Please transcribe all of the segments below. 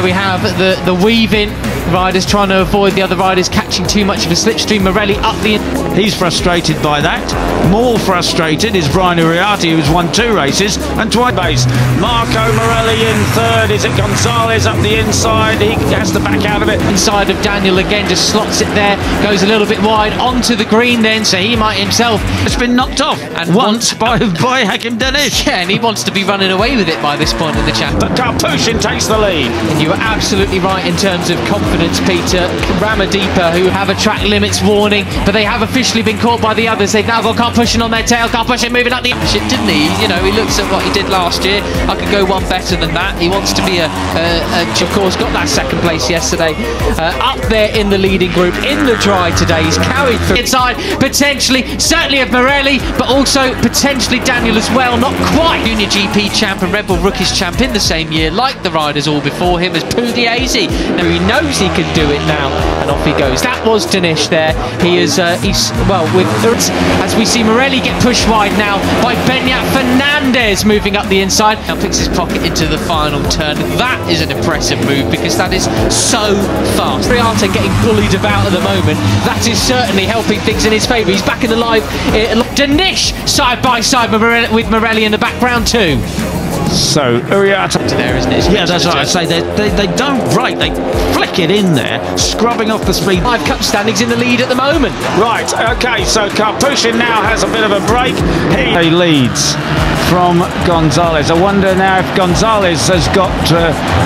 we have the weaving riders trying to avoid the other riders catching too much of a slipstream. Morelli up the... He's frustrated by that. More frustrated is Brian Uriarte, who's won 2 races and twice base. Marco Morelli in third. Is it Gonzalez up the inside? He has to back out of it. Inside of Daniel again, just slots it there, goes a little bit wide onto the green then, so he might himself... It's been knocked off and once by Hakim Danish. Yeah, and he wants to be running away with it by this point in the chat. But Karpushin takes the lead. And you are absolutely right in terms of confidence, Peter. Ramadeepa, who have a track limits warning, but they have officially been caught by the others. They've now got Karpushin on their tail. Karpushin moving up the shit, didn't he? You know, he looks at what he did last year. I could go one better than that. He wants to be of course, got that second place yesterday. Up there in the leading group, in the dry today. He's carried through inside, potentially, certainly of Morelli, but also potentially Daniel as well. Not quite. Junior GP champ and Red Bull Rookies champ in the same year, like the riders all before him, as Pugliese. Now he knows he can do it now, and off he goes. That was Danish there. He is, as we see Morelli get pushed wide now by Beñat Fernandez moving up the inside. Now picks his pocket into the final turn. That is an impressive move because that is so fast. Uriarte getting bullied about at the moment. That is certainly helping things in his favour. He's back in the live. Danish side by side with Morelli in the background too. So Uriarte there, isn't it? Yeah, that's what I say. They don't break. They flick it in there, scrubbing off the speed. 5 cup standings in the lead at the moment. Right. Okay. So Karpushin now has a bit of a break. He leads from Gonzalez. I wonder now if Gonzalez has got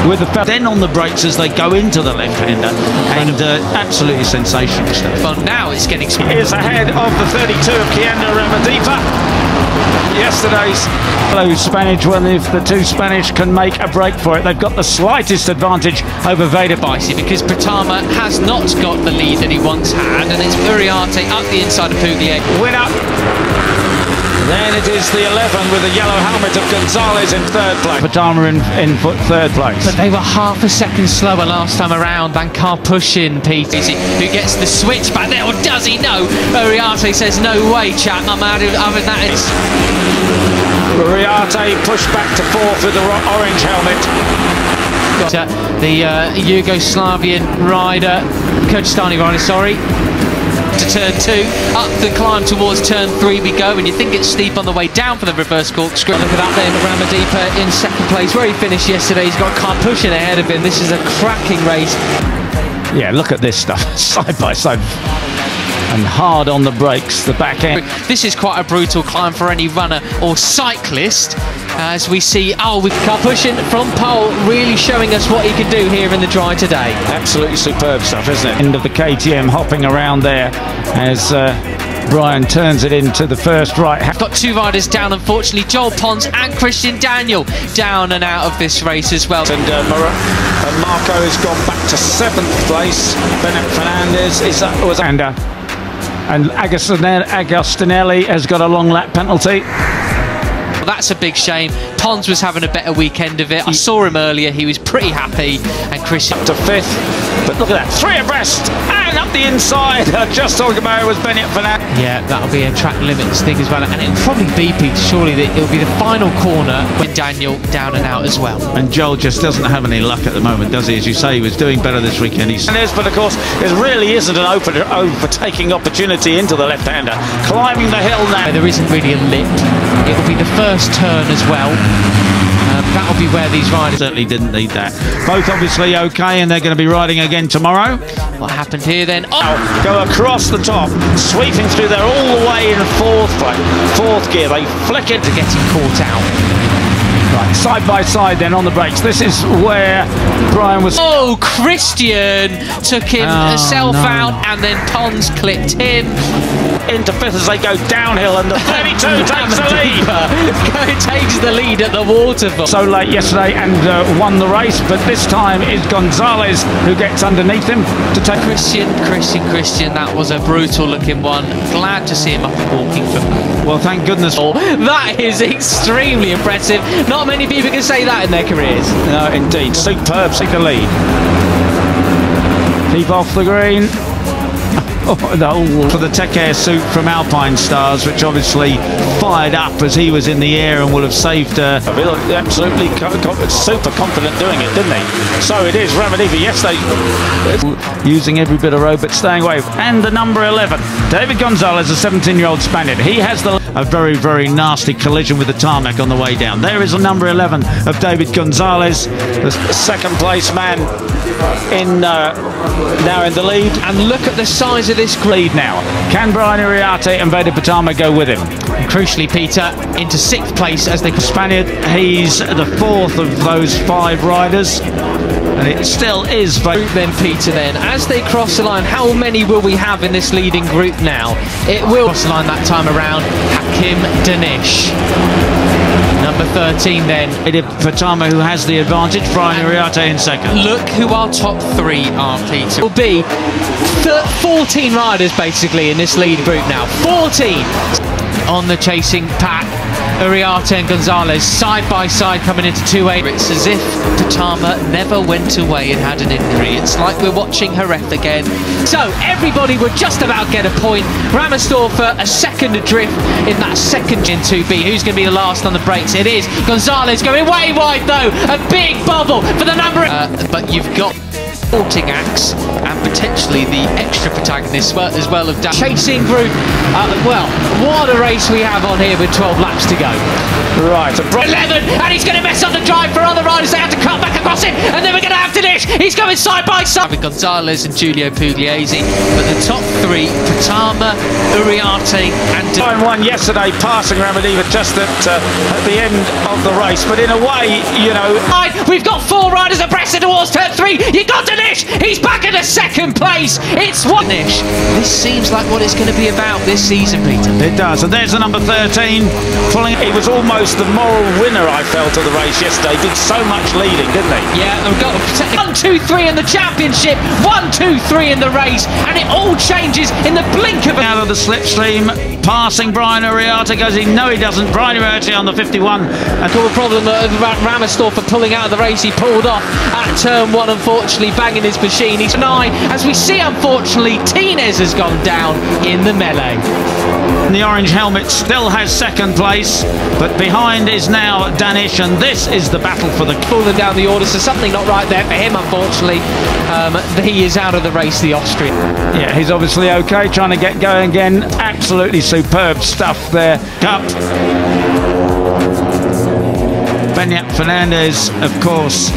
with the then on the brakes as they go into the left-hander, and absolutely sensational stuff. Well, now it's getting... Is ahead of the 32 of Kienda Ramadeepa. Yesterday's Spanish, well, if the 2 Spanish can make a break for it, they've got the slightest advantage over Veda Bicey, because Pratama has not got the lead that he once had, and it's Uriarte up the inside of Pugliese. Winner. Then it is the 11 with the yellow helmet of Gonzalez in 3rd place. Pratama in 3rd place. But they were half a second slower last time around than Karpushin, Pete, who gets the switch back there, or does he? No. Uriarte says, no way, chap, I'm out of that. It's... Uriarte pushed back to 4th with the orange helmet. The Yugoslavian rider, Kyrgyzstani rider, sorry, to turn 2, up the climb towards turn 3 we go, and you think it's steep on the way down for the reverse corkscrew. Look at that there, Ramadeepa in 2nd place, where he finished yesterday. He's got Karpushin ahead of him. This is a cracking race. Yeah, look at this stuff, side by side. And hard on the brakes, the back end. This is quite a brutal climb for any runner or cyclist, as we see, with Karpushin from pole really showing us what he can do here in the dry today. Absolutely superb stuff, isn't it? End of the KTM, hopping around there as Brian turns it into the first right. Got 2 riders down, unfortunately. Joel Pons and Christian Daniel down and out of this race as well. And Marco has gone back to 7th place. Beñat Fernandez and Agostinelli has got a long lap penalty. Well, that's a big shame. Pons was having a better weekend of it. I saw him earlier. He was pretty happy. And Christian up to 5th. But look at that, 3 abreast and up the inside. Just talking about it was Beñat Fernandez. Yeah, that'll be a track limits thing as well. And it'll probably be, Pete, surely that it'll be the final corner with Daniel down and out as well. And Joel just doesn't have any luck at the moment, does he? As you say, he was doing better this weekend. But of course, there really isn't an overtaking opportunity into the left-hander. Climbing the hill now. There isn't really a lip. It'll be the first turn as well. That'll be where these riders certainly didn't need that. Both obviously okay, and they're going to be riding again tomorrow. What happened here then? Go across the top, sweeping through there all the way in 4th gear. They flick it to getting caught out. Right, side by side then on the brakes. This is where Brian was... Oh, Christian took himself out, and then Pons clipped him. Into 5th as they go downhill, and the 32 takes the lead. Takes the lead at the waterfall. So late yesterday and won the race, but this time it's Gonzalez who gets underneath him to take... Christian, that was a brutal looking one. Glad to see him up and walking from that. Well, thank goodness. That is extremely impressive. Not many people can say that in their careers. No, indeed. Superb, take the lead. Keep off the green. For the Tech Air suit from Alpine Stars, which obviously fired up as he was in the air and will have saved He looked absolutely super confident doing it, didn't he? So it is Ramadiva. Yes, using every bit of road but staying away. And the number 11, David Gonzalez, a 17-year-old Spaniard. He has a very, very nasty collision with the tarmac on the way down. There is a number 11 of David Gonzalez, the second place man now in the lead. And look at the size of this lead now. Can Brian Iriarte and Veda Pitama go with him? And crucially, Peter into 6th place as they Spaniard. He's the 4th of those 5 riders, and it still is then Peter. Then as they cross the line, how many will we have in this leading group now? It will cross the line that time around. Hakim Danish, number 13 then. Pitama, who has the advantage. Brian Iriarte in second. Look who our top 3 are, Peter. Will be 14 riders basically in this lead group now. 14 on the chasing pack. Iriarte and Gonzalez side by side coming into 2A. It's as if Pitama never went away and had an injury. It's like we're watching Jerez again. So everybody would just about get a point. Ramersdorfer a second adrift in that second in 2B. Who's going to be the last on the brakes? It is Gonzalez going way wide though. A big bubble for the number. But you've got supporting acts and potentially the extra protagonists as well of chasing group. Well, what a race we have on here with 12 laps to go. Right, 11, and he's going to mess up the drive for other riders. They have to cut back across him, and then we're going to have Danish. He's going side by side with Gonzalez and Giulio Pugliese, but the top 3, Pitama, Iriarte and won yesterday, passing Ramadiva just at the end of the race. But in a way, you know, we've got 4 riders abreast towards turn 3. You got Danish. He's back in the 2nd place. It's Danish. This seems like what it's going to be about this season, Peter. It does. And there's the number 13 pulling. He was almost the moral winner, I felt, of the race yesterday. Did so much leading, didn't he? Yeah, we've got 1, 2, 3 in the championship, 1, 2, 3 in the race, and it all changes in the blink of out of the slipstream, passing Brian Iriarte. Goes he? No, he doesn't. Brian Iriarte on the 51. And the problem that Ramersdorfer pulling out of the race. He pulled off at turn 1, unfortunately, banging his machine. He's 9, as we see, unfortunately, Tinez has gone down in the melee. The orange helmet still has 2nd place, but behind is now Danish, and this is the battle for the falling down the order. So something not right there for him, unfortunately. He is out of the race, the Austrian. Yeah, he's obviously okay, trying to get going again. Absolutely superb stuff there. Up. Benyat Fernandez, of course.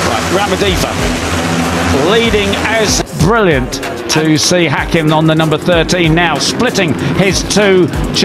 Right, Ramadiva leading as brilliant to see Hakim on the number 13 now, splitting his 2 champions.